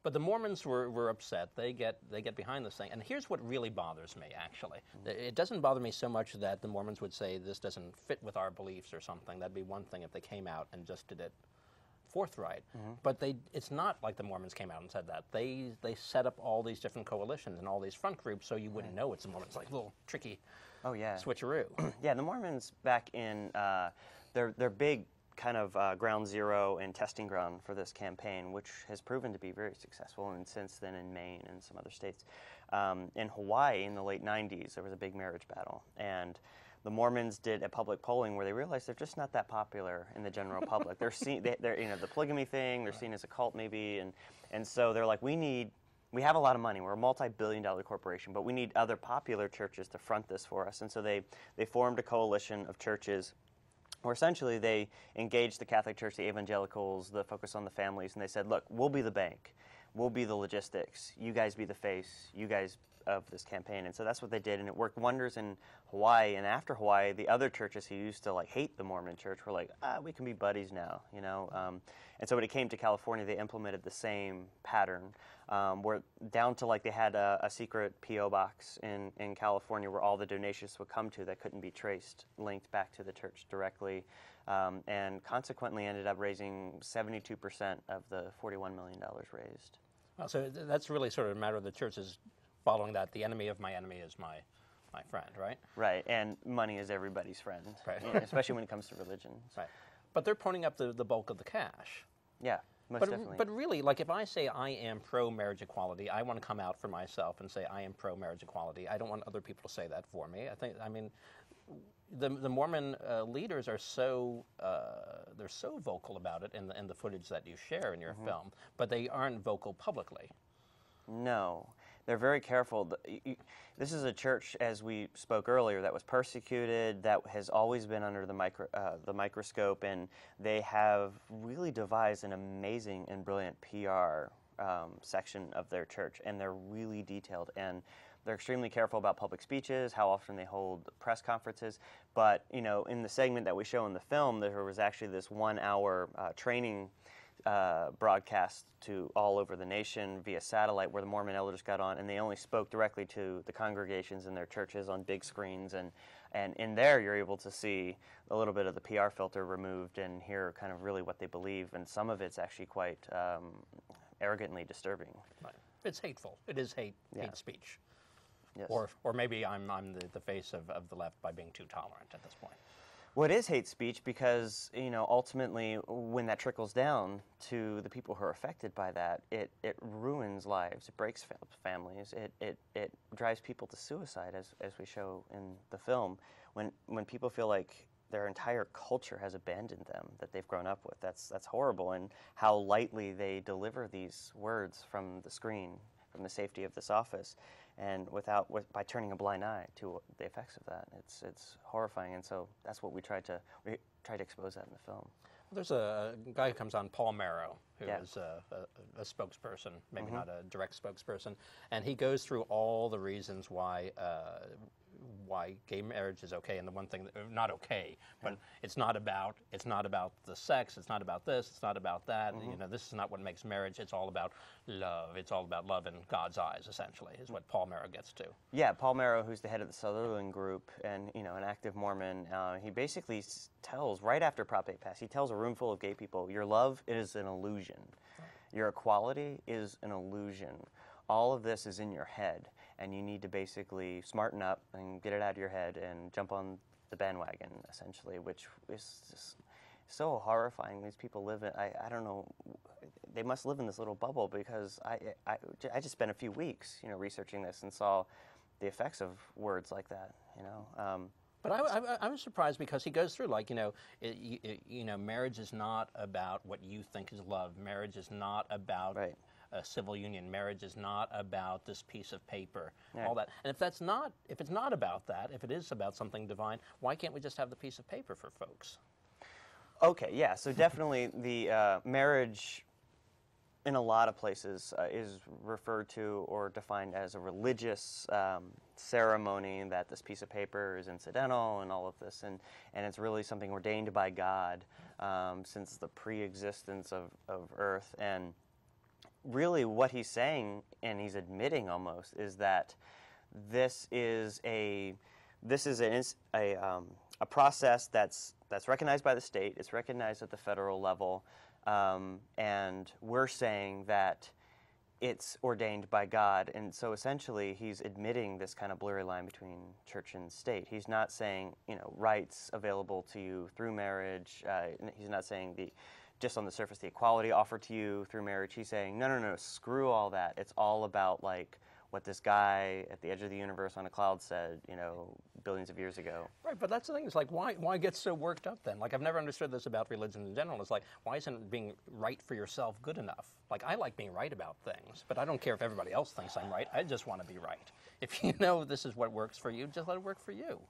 But the Mormons were upset. They get behind this thing. And here's what really bothers me, actually. It doesn't bother me so much that the Mormons would say this doesn't fit with our beliefs or something. That'd be one thing if they came out and just did it forthright. But it's not like the Mormons came out and said that. They set up all these different coalitions and all these front groups so you wouldn't know it's the Mormons. Like a little tricky switcheroo. Yeah, the Mormons back in their big kind of ground zero and testing ground for this campaign, which has proven to be very successful, and since then in Maine and some other states. In Hawaii in the late 90s, there was a big marriage battle, and the Mormons did a public polling where they realized they're just not that popular in the general public. They're the polygamy thing, they're seen as a cult maybe, and so they're like, we have a lot of money. We're a multi-billion-dollar corporation, but we need other popular churches to front this for us. And so they formed a coalition of churches where essentially they engaged the Catholic Church, the evangelicals, the focus on the families, and they said, look, we'll be the bank, we'll be the logistics, you guys be the face, you guys of this campaign. And so that's what they did, and it worked wonders in Hawaii. And after Hawaii, the other churches who used to hate the Mormon church were like, we can be buddies now, you know. And so when it came to California, they implemented the same pattern, where down to they had a secret P.O. box in California where all the donations would come to that couldn't be traced, linked back to the church directly, and consequently ended up raising 72% of the $41 million raised. Well, so that's really sort of a matter of the churches following that. The enemy of my enemy is my friend, right? Right, and money is everybody's friend, right. Especially when it comes to religion. Right, but they're ponying up the bulk of the cash. Yeah, most definitely. But really, if I say I am pro-marriage equality, I want to come out for myself and say I am pro-marriage equality. I don't want other people to say that for me. The Mormon leaders are they're so vocal about it in the footage that you share in your film, but they aren't vocal publicly. No, they're very careful. This is a church, as we spoke earlier, that was persecuted, that has always been under the microscope, and they have really devised an amazing and brilliant PR section of their church, and they're really detailed, and they're extremely careful about public speeches, how often they hold press conferences. But in the segment that we show in the film, there was actually this 1-hour training broadcast to all over the nation via satellite, where the Mormon elders got on, and they only spoke directly to the congregations in their churches on big screens, and in there you're able to see a little bit of the PR filter removed and hear kind of really what they believe, and some of it's actually quite arrogantly disturbing. Right. It's hateful. It is hate speech. Yes. Or maybe I'm the face of the left by being too tolerant at this point. Well, it is hate speech because, ultimately, when that trickles down to the people who are affected by that, it ruins lives, it breaks families, it drives people to suicide, as we show in the film. When people feel like their entire culture has abandoned them that they've grown up with, that's horrible, and how lightly they deliver these words from the screen, from the safety of this office, and by turning a blind eye to the effects of that. It's horrifying, and so that's what we try to expose that in the film. There's a guy who comes on, Paul Marrow, who is a spokesperson, maybe not a direct spokesperson, and he goes through all the reasons why gay marriage is okay, and the one thing not okay, but it's not about the sex, it's not about this, it's not about that. This is not what makes marriage. It's all about love. It's all about love in God's eyes, essentially, is what Paul Marrow gets to. Yeah, Paul Marrow, who's the head of the Sutherland Group and an active Mormon, he basically tells, right after Prop 8 passed, he tells a room full of gay people, your love is an illusion. Your equality is an illusion. All of this is in your head, and you need to basically smarten up and get it out of your head and jump on the bandwagon, essentially, which is just so horrifying. These people live in, I don't know, they must live in this little bubble, because I just spent a few weeks, researching this and saw the effects of words like that, But I was surprised because he goes through marriage is not about what you think is love. Marriage is not about a civil union. Marriage is not about this piece of paper. All that. And if it's not about that, if it is about something divine, why can't we just have the piece of paper for folks? Okay, yeah. So definitely the marriage in a lot of places is referred to or defined as a religious ceremony, that this piece of paper is incidental and all of this, and it's really something ordained by God since the pre-existence of Earth. And really what he's saying, and he's admitting almost, is that this is a process that's recognized by the state. It's recognized at the federal level, and we're saying that it's ordained by God. And so essentially, he's admitting this kind of blurry line between church and state. He's not saying, rights available to you through marriage. He's not saying just on the surface, the equality offered to you through marriage. He's saying, no, screw all that. It's all about like what this guy at the edge of the universe on a cloud said, billions of years ago. Right, but that's the thing. It's like, why get so worked up then? Like, I've never understood this about religion in general. It's like, why isn't being right for yourself good enough? Like, I like being right about things, but I don't care if everybody else thinks I'm right. I just want to be right. If you know this is what works for you, just let it work for you.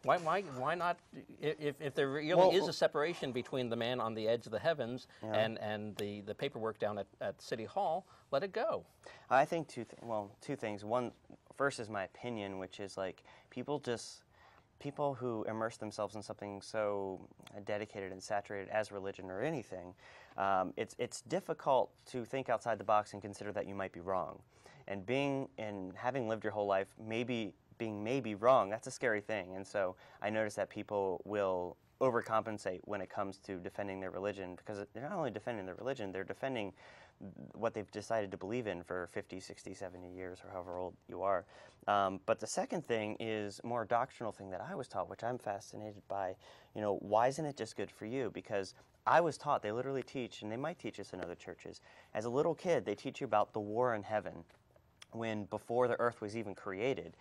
Why not? If there really is a separation between the man on the edge of the heavens and the paperwork down at City Hall, let it go. I think two things. One, first is my opinion, which is like people who immerse themselves in something so dedicated and saturated as religion or anything. It's difficult to think outside the box and consider that you might be wrong, and having lived your whole life being maybe wrong, that's a scary thing. And so I notice that people will overcompensate when it comes to defending their religion, because they're not only defending their religion, they're defending what they've decided to believe in for 50, 60, 70 years, or however old you are. But the second thing is a more doctrinal thing that I was taught, which I'm fascinated by. Why isn't it just good for you? Because I was taught, they literally teach, and they might teach this in other churches, as a little kid, they teach you about the war in heaven, when before the earth was even created,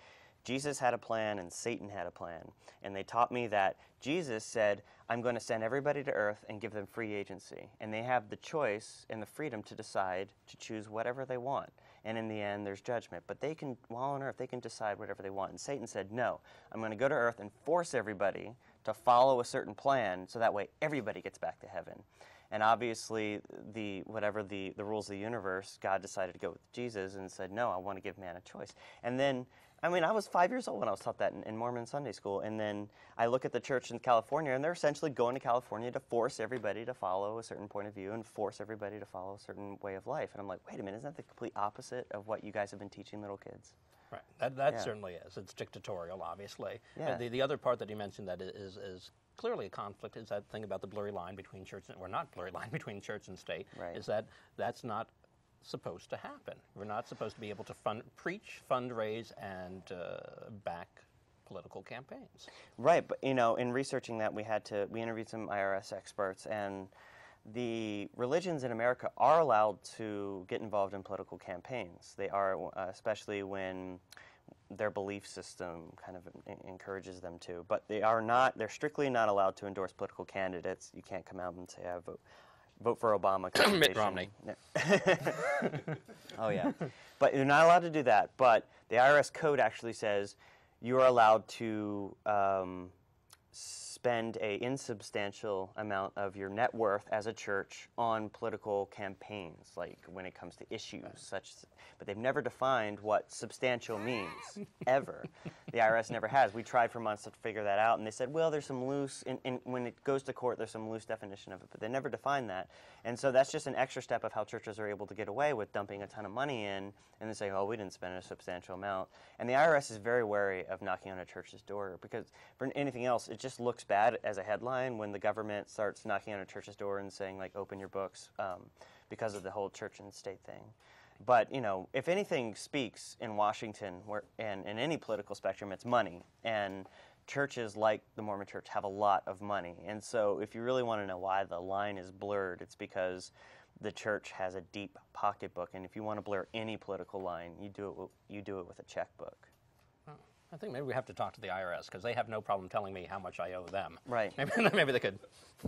Jesus had a plan and Satan had a plan. And they taught me that Jesus said, I'm going to send everybody to earth and give them free agency. And they have the choice and the freedom to decide to choose whatever they want. And in the end, there's judgment. But they can, while on earth, they can decide whatever they want. And Satan said, no, I'm going to go to earth and force everybody to follow a certain plan so that way everybody gets back to heaven. And obviously, the rules of the universe, God decided to go with Jesus and said, no, I want to give man a choice. And then, I was 5 years old when I was taught that in Mormon Sunday school. And then I look at the church in California, and they're essentially going to California to force everybody to follow a certain point of view and force everybody to follow a certain way of life. And I'm like, wait a minute, isn't that the complete opposite of what you guys have been teaching little kids? Right, that certainly is. It's dictatorial, obviously. Yeah. The other part that you mentioned that is clearly a conflict is that thing about the blurry line between church or not blurry line between church and state. Right. Is that's not supposed to happen. We're not supposed to be able to preach, fundraise, and back political campaigns. Right, but in researching that, we interviewed some IRS experts, and the religions in America are allowed to get involved in political campaigns. They are, especially when their belief system kind of encourages them to. But they're strictly not allowed to endorse political candidates. You can't come out and say, I vote for Obama. Mitt Romney. Oh, yeah. But you're not allowed to do that. But the IRS code actually says you are allowed to spend an insubstantial amount of your net worth as a church on political campaigns, like when it comes to issues but they've never defined what substantial means, ever. The IRS never has. We tried for months to figure that out, and they said, well, there's some loose, when it goes to court, there's some loose definition of it, but they never define that. And so that's just an extra step of how churches are able to get away with dumping a ton of money in and then saying, oh, we didn't spend a substantial amount. And the IRS is very wary of knocking on a church's door, because for anything else, it just looks bad as a headline when the government starts knocking on a church's door and saying, like, open your books, because of the whole church and state thing. But, if anything speaks in Washington and in any political spectrum, it's money. And churches like the Mormon Church have a lot of money. And so if you really want to know why the line is blurred, it's because the church has a deep pocketbook. And if you want to blur any political line, you do it with a checkbook. I think maybe we have to talk to the IRS, because they have no problem telling me how much I owe them. Right. Maybe they could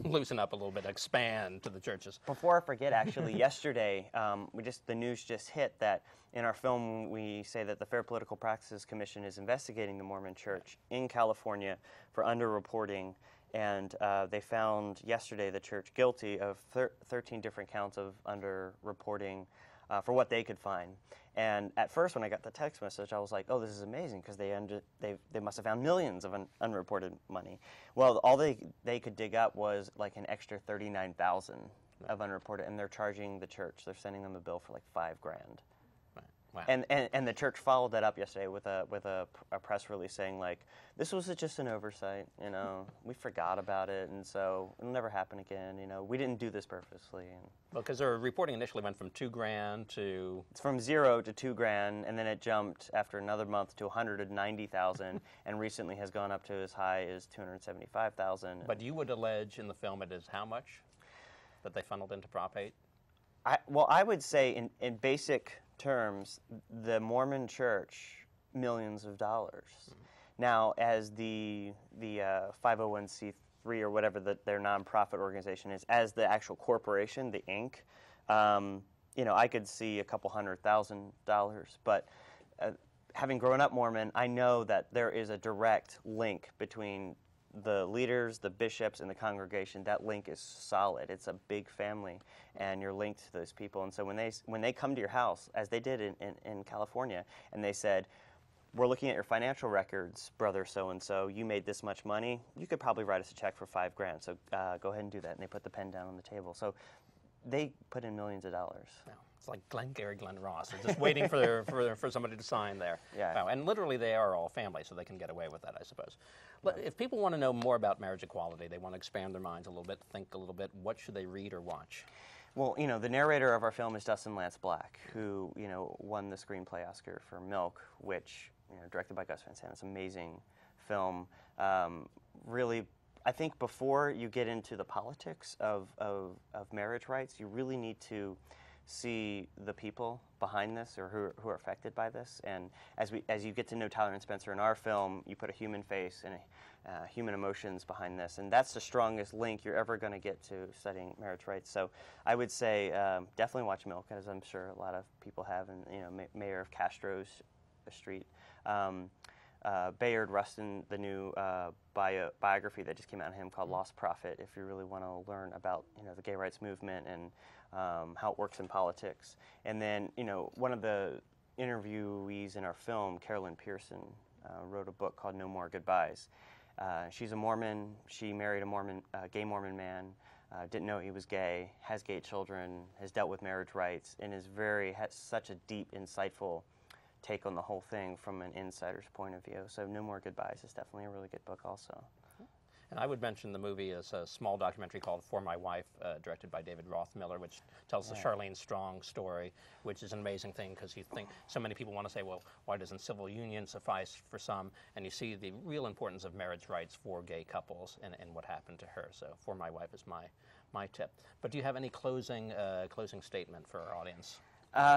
loosen up a little bit, expand to the churches. Before I forget, actually, yesterday, the news just hit that in our film we say that the Fair Political Practices Commission is investigating the Mormon Church in California for underreporting, and they found yesterday the church guilty of 13 different counts of underreporting for what they could find. And at first, when I got the text message, I was like, oh, this is amazing, because they must have found millions of unreported money. Well, all they could dig up was like an extra $39,000 of unreported, and they're charging the church. They're sending them a bill for like $5,000. Wow. And the church followed that up yesterday with a press release saying, like, this was just an oversight, you know, we forgot about it, and so it'll never happen again, you know, we didn't do this purposely. Well, because their reporting initially went from $2,000 to... It's from 0 to $2,000, and then it jumped after another month to $190,000, and recently has gone up to as high as $275,000. But you would allege in the film it is how much that they funneled into Prop 8? Well, I would say in basic terms, the Mormon Church, millions of dollars. Mm-hmm. Now, as the 501c3 or whatever their nonprofit organization is, as the actual corporation, the Inc., you know, I could see a couple $100,000. But having grown up Mormon, I know that there is a direct link between the leaders, the bishops, and the congregation. That link is solid. It's a big family, and you're linked to those people. And so when they come to your house, as they did in California, and they said, we're looking at your financial records, brother so-and-so, you made this much money, you could probably write us a check for $5,000, so go ahead and do that. And they put the pen down on the table. So they put in millions of dollars. No, it's like Glengarry Glen Ross. They're just waiting for somebody to sign there. Yeah. Wow. And literally they are all family, so they can get away with that, I suppose. If people want to know more about marriage equality, they want to expand their minds a little bit, think a little bit, what should they read or watch? Well, you know, the narrator of our film is Dustin Lance Black, who, you know, won the screenplay Oscar for Milk, which, you know, directed by Gus Van Sant. It's an amazing film. Really, I think before you get into the politics of marriage rights, you really need to see the people behind this, or who are affected by this. And as you get to know Tyler and Spencer in our film, you put a human face and human emotions behind this, and that's the strongest link you're ever going to get to studying marriage rights. So I would say definitely watch Milk, as I'm sure a lot of people have, and you know, Mayor of Castro's Street. Bayard Rustin, the new biography that just came out of him called Lost Prophet, if you really want to learn about, you know, the gay rights movement and how it works in politics. And then, you know, one of the interviewees in our film, Carolyn Pearson, wrote a book called No More Goodbyes. She's a Mormon. She married a gay Mormon man, didn't know he was gay, has gay children, has dealt with marriage rights, and has such a deep, insightful take on the whole thing from an insider's point of view. So No More Goodbyes is definitely a really good book also. And I would mention the movie is a small documentary called For My Wife, directed by David Rothmiller, which tells the Charlene Strong story, which is an amazing thing because you think so many people want to say, well, why doesn't civil union suffice for some? And you see the real importance of marriage rights for gay couples and what happened to her. So For My Wife is my tip. But do you have any closing statement for our audience?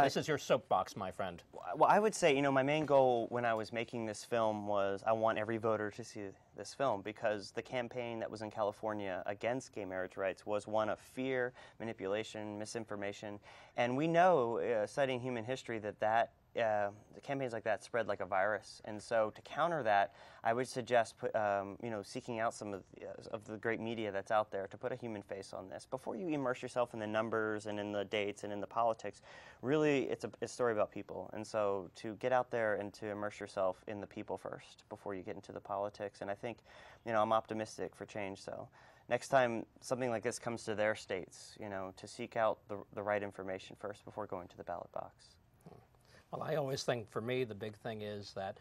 This is your soapbox, my friend. Well, I would say, you know, my main goal when I was making this film was I want every voter to see this film, because the campaign that was in California against gay marriage rights was one of fear, manipulation, misinformation. And we know, studying human history, that the campaigns like that spread like a virus. And so to counter that, I would suggest you know, seeking out some of the great media that's out there to put a human face on this. Before you immerse yourself in the numbers and in the dates and in the politics, really it's a story about people. And so to get out there and to immerse yourself in the people first before you get into the politics. And I think, you know, I'm optimistic for change. So next time something like this comes to their states, you know, to seek out the right information first before going to the ballot box. Well, I always think, for me, the big thing is that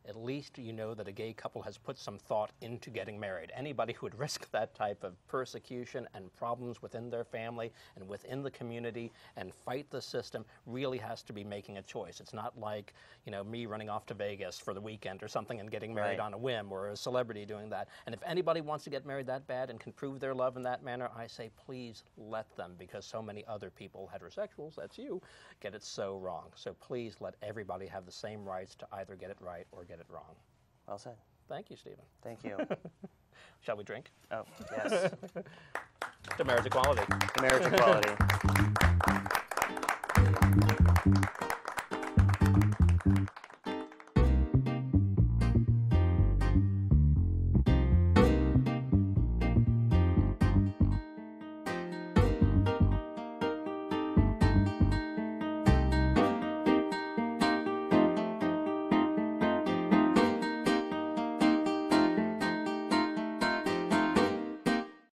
at least you know that a gay couple has put some thought into getting married. Anybody who would risk that type of persecution and problems within their family and within the community and fight the system really has to be making a choice. It's not like, you know, me running off to Vegas for the weekend or something and getting married on a whim, or a celebrity doing that. And if anybody wants to get married that bad and can prove their love in that manner, I say please let them, because so many other people, heterosexuals, that's you, get it so wrong. So please let everybody have the same rights to either get it right or get it wrong. Well said. Thank you, Steven. Thank you. Shall we drink? Oh, yes. To marriage equality. To marriage equality.